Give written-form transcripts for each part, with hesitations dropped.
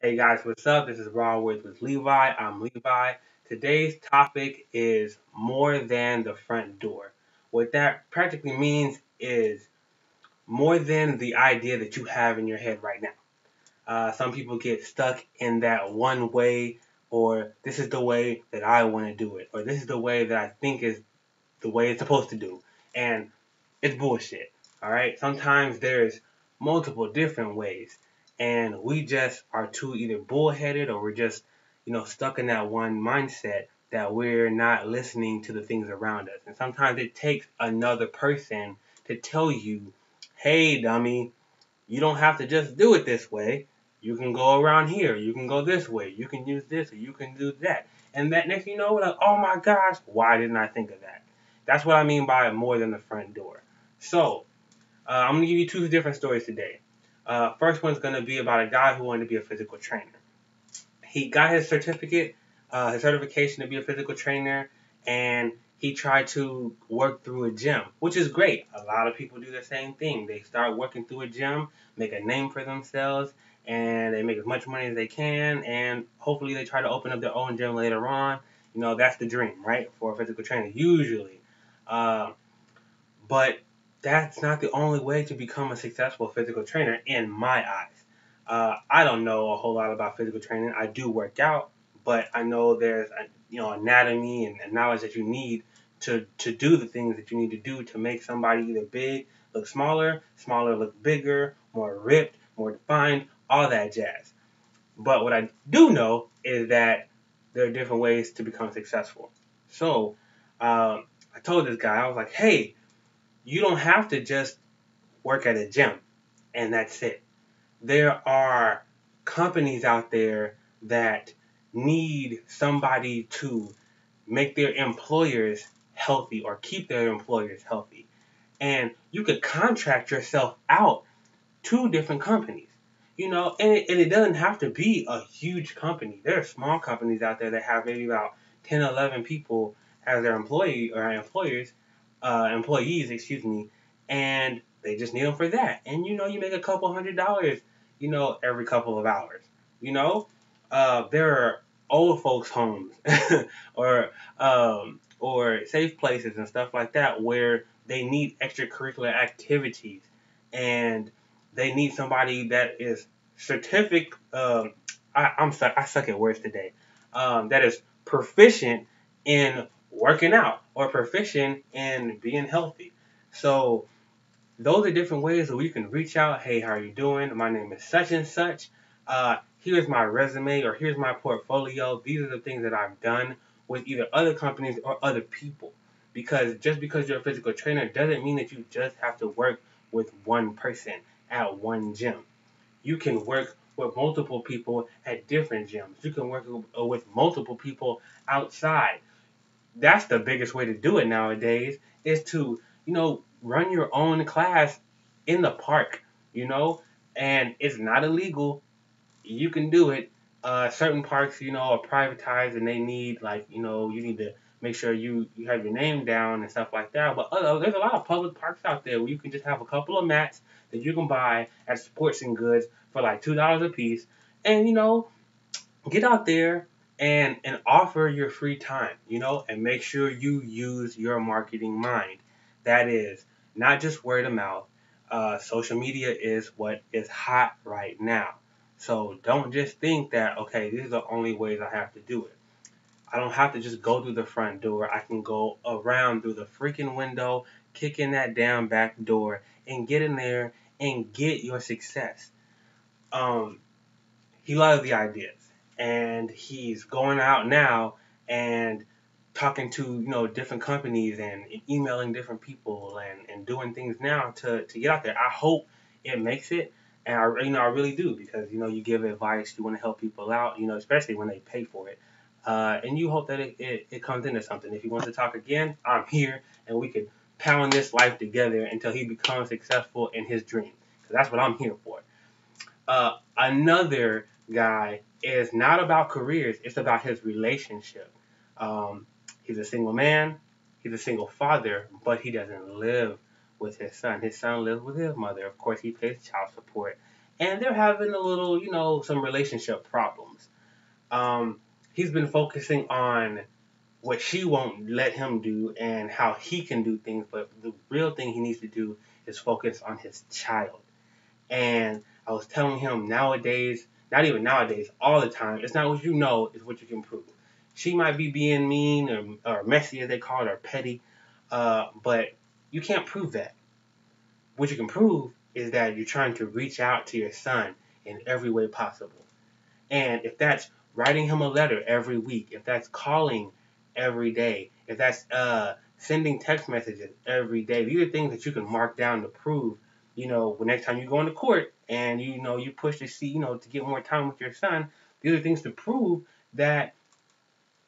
Hey guys, what's up? This is RWWL with Levi. I'm Levi. Today's topic is more than the front door. What that practically means is more than the idea that you have in your head right now. Some people get stuck in that one way, or this is the way that I want to do it, or this is the way that I think is the way it's supposed to do. And it's bullshit. All right. Sometimes there's multiple different ways, and we just are too either bullheaded or we're just stuck in that one mindset that we're not listening to the things around us. And sometimes it takes another person to tell you, hey, dummy, you don't have to just do it this way. You can go around here. You can go this way. You can use this or you can do that. And that next thing you know, we're like, oh my gosh, why didn't I think of that? That's what I mean by more than the front door. So, I'm going to give you two different stories today. First one's going to be about a guy who wanted to be a physical trainer. He got his certification to be a physical trainer, and he tried to work through a gym, which is great. A lot of people do the same thing. They start working through a gym, make a name for themselves, and they make as much money as they can, and hopefully they try to open up their own gym later on. That's the dream, right, for a physical trainer, usually. Uh, but that's not the only way to become a successful physical trainer in my eyes. I don't know a whole lot about physical training. I do work out, but I know there's anatomy and knowledge that you need to do the things that you need to do to make somebody either big look smaller, smaller look bigger, more ripped, more defined, all that jazz. But what I do know is that there are different ways to become successful. So I told this guy, I was like, hey, you don't have to just work at a gym and that's it. There are companies out there that need somebody to make their employers healthy or keep their employers healthy. And you could contract yourself out to different companies. And it doesn't have to be a huge company. There are small companies out there that have maybe about 10, 11 people as their employees, excuse me, and they just need them for that. And you make a couple $100, every couple of hours. There are old folks' homes or safe places and stuff like that where they need extracurricular activities, and they need somebody that is certificate. I suck at words today. That is proficient in working out or proficient in being healthy. So those are different ways that we can reach out. Hey, how are you doing? My name is such and such. Here's my resume or here's my portfolio. These are the things that I've done with either other companies or other people. Because just because you're a physical trainer doesn't mean that you just have to work with one person at one gym. You can work with multiple people at different gyms. You can work with multiple people outside. That's the biggest way to do it nowadays, is to run your own class in the park, and it's not illegal. You can do it. Certain parks, are privatized and they need, like, you need to make sure you have your name down and stuff like that. But there's a lot of public parks out there where you can just have a couple of mats that you can buy at Sports and Goods for like $2 a piece, and get out there and offer your free time, and make sure you use your marketing mind. That is not just word of mouth. Social media is what is hot right now. So don't just think that, okay, these are the only ways I have to do it. I don't have to just go through the front door. I can go around through the freaking window, kick in that damn back door, and get in there and get your success. Um, he loves the ideas, and he's going out now and talking to different companies and emailing different people and doing things now to get out there. I hope it makes it, and I really do, because you give advice, you want to help people out, especially when they pay for it, and you hope that it comes into something. If he wants to talk again, I'm here, and we could pound this life together until he becomes successful in his dream, because that's what I'm here for. Another guy is not about careers, it's about his relationship. He's a single man, he's a single father, but he doesn't live with his son. His son lives with his mother. Of course, he pays child support. and they're having a little, some relationship problems. He's been focusing on what she won't let him do and how he can do things, but the real thing he needs to do is focus on his child. And I was telling him nowadays, not even nowadays, all the time, it's not what you know, it's what you can prove. She might be being mean or messy, as they call it, or petty, but you can't prove that. What you can prove is that you're trying to reach out to your son in every way possible. And if that's writing him a letter every week, if that's calling every day, if that's sending text messages every day, these are things that you can mark down to prove, when next time you go into court and you push to see, to get more time with your son, these are things to prove that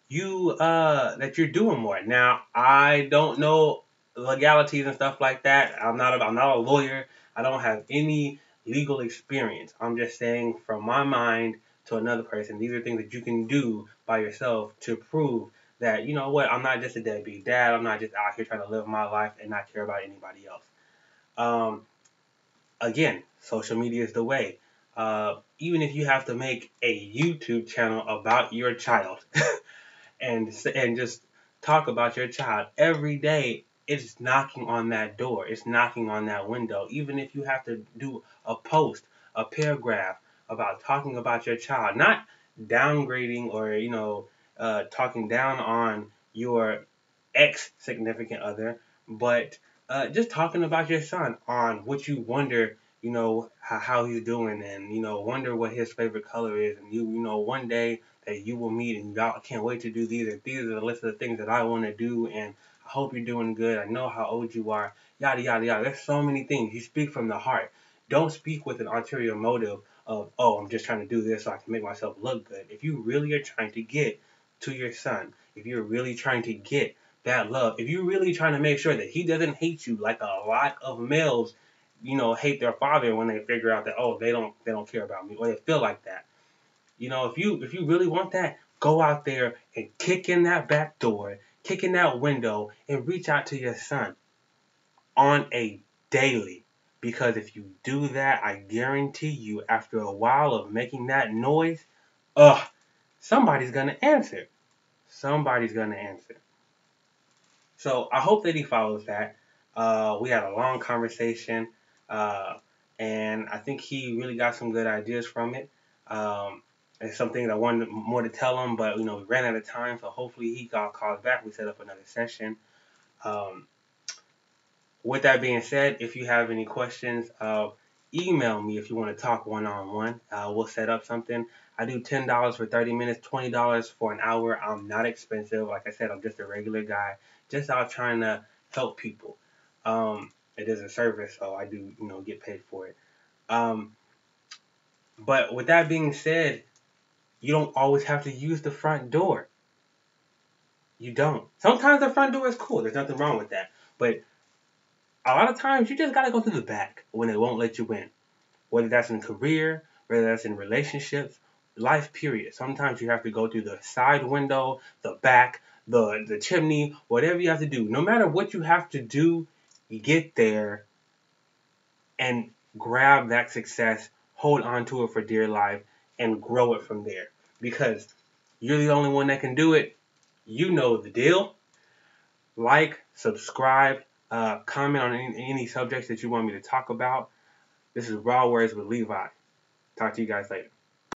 you're doing more. Now, I don't know legalities and stuff like that. I'm not a lawyer. I don't have any legal experience. I'm just saying from my mind to another person, these are things that you can do by yourself to prove that, you know what, I'm not just a deadbeat dad. I'm not just out here trying to live my life and not care about anybody else. Um, Again, social media is the way. Even if you have to make a YouTube channel about your child, and just talk about your child every day, it's knocking on that door, it's knocking on that window. Even if you have to do a post, a paragraph about talking about your child, not downgrading or talking down on your ex significant other, but just talking about your son on what you wonder, how he's doing, and wonder what his favorite color is, and one day that you will meet, and y'all can't wait to do these. And these are the list of the things that I want to do, and I hope you're doing good. I know how old you are, yada yada yada. There's so many things. You speak from the heart. Don't speak with an ulterior motive of, oh, I'm just trying to do this so I can make myself look good. If you really are trying to get to your son, if you're really trying to get that love, if you're really trying to make sure that he doesn't hate you like a lot of males, hate their father when they figure out that, oh, they don't care about me, or they feel like that. If you really want that, go out there and kick in that back door, kick in that window, and reach out to your son on a daily. Because if you do that, I guarantee you, after a while of making that noise, ugh, somebody's gonna answer. Somebody's gonna answer. So I hope that he follows that. We had a long conversation, uh, and I think he really got some good ideas from it. It's something that I wanted more to tell him, but we ran out of time. So hopefully he calls back. We set up another session. Um, with that being said, if you have any questions, email me if you want to talk one-on-one. We'll set up something. I do $10 for 30 minutes, $20 for an hour. I'm not expensive. Like I said, I'm just a regular guy, just out trying to help people. It is a service, so I do, get paid for it. Um, but with that being said, you don't always have to use the front door. You don't. Sometimes the front door is cool. There's nothing wrong with that. But a lot of times you just gotta go through the back when they won't let you in. Whether that's in career, whether that's in relationships, life period. Sometimes you have to go through the side window, the back, the chimney, whatever you have to do. No matter what you have to do, you get there and grab that success, hold on to it for dear life, and grow it from there. Because you're the only one that can do it. You know the deal. Like, subscribe, comment on any subjects that you want me to talk about. This is Raw Words with Levi. Talk to you guys later.